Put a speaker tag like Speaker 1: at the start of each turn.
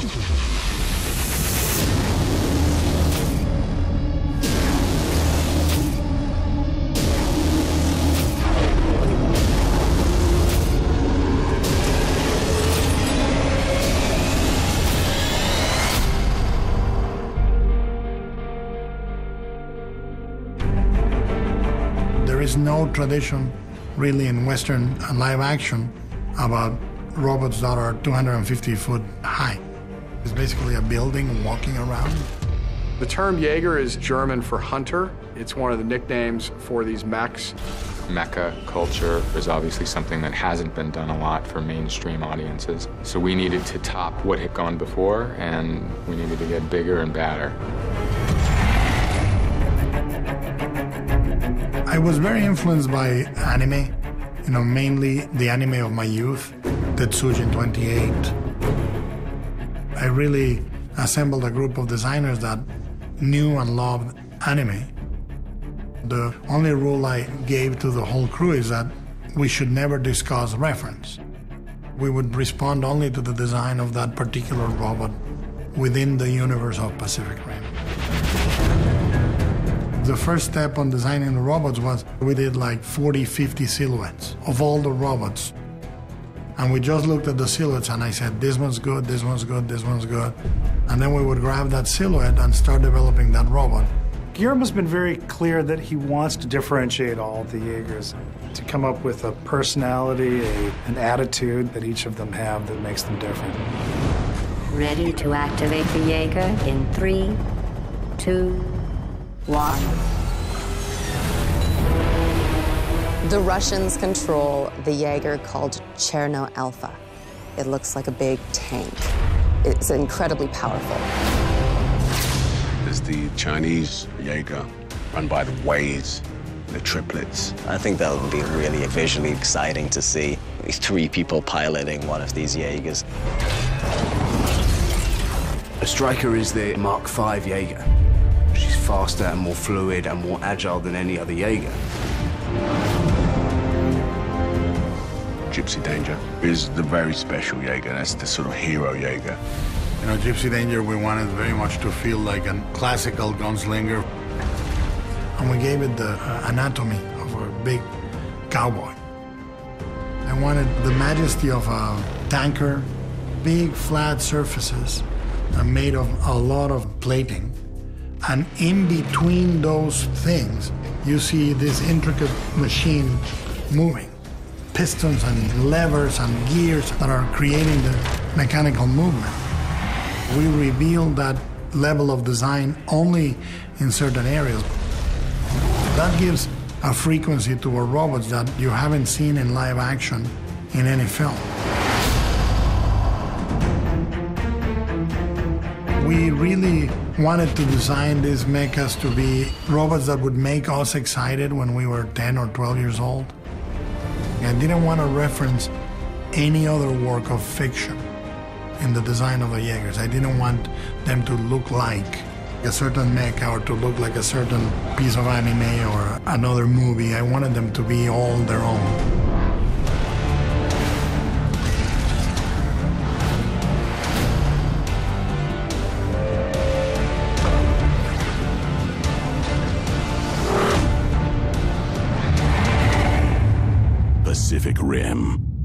Speaker 1: There is no tradition really in Western live action about robots that are 250 foot high. It's basically a building walking around.
Speaker 2: The term Jäeger is German for hunter. It's one of the nicknames for these mechs.
Speaker 3: Mecha culture is obviously something that hasn't been done a lot for mainstream audiences. So we needed to top what had gone before, and we needed to get bigger and badder.
Speaker 1: I was very influenced by anime, mainly the anime of my youth, Tűzgyűrű 28. I really assembled a group of designers that knew and loved anime. The only rule I gave to the whole crew is that we should never discuss reference. We would respond only to the design of that particular robot within the universe of Pacific Rim. The first step on designing the robots was we did like 40, 50 silhouettes of all the robots. And we just looked at the silhouettes and I said, this one's good, this one's good, this one's good. And then we would grab that silhouette and start developing that robot.
Speaker 4: Guillermo's been very clear that he wants to differentiate all of the Jäegers, to come up with a personality, an attitude that each of them have that makes them different.
Speaker 5: Ready to activate the Jäeger in 3, 2, 1.
Speaker 6: The Russians control the Jäeger called Cherno Alpha. It looks like a big tank. It's incredibly powerful.
Speaker 7: There's the Chinese Jäeger, run by the Ways, the triplets.
Speaker 8: I think that would be really visually exciting to see 3 people piloting one of these Jäegers.
Speaker 9: A Striker is the Mark V Jäeger. She's faster and more fluid and more agile than any other Jäeger.
Speaker 7: Gypsy Danger is the very special Jäeger. That's the sort of hero Jäeger.
Speaker 1: Gypsy Danger, we wanted very much to feel like a classical gunslinger. And we gave it the anatomy of a big cowboy. I wanted the majesty of a tanker, big flat surfaces made of a lot of plating. And in between those things, you see this intricate machine moving. Pistons and levers and gears that are creating the mechanical movement. We reveal that level of design only in certain areas. That gives a frequency to our robots that you haven't seen in live action in any film. We really wanted to design these mechas to be robots that would make us excited when we were 10 or 12 years old. I didn't want to reference any other work of fiction in the design of the Jäegers. I didn't want them to look like a certain mecha or to look like a certain piece of anime or another movie. I wanted them to be all their own.
Speaker 10: Pacific Rim.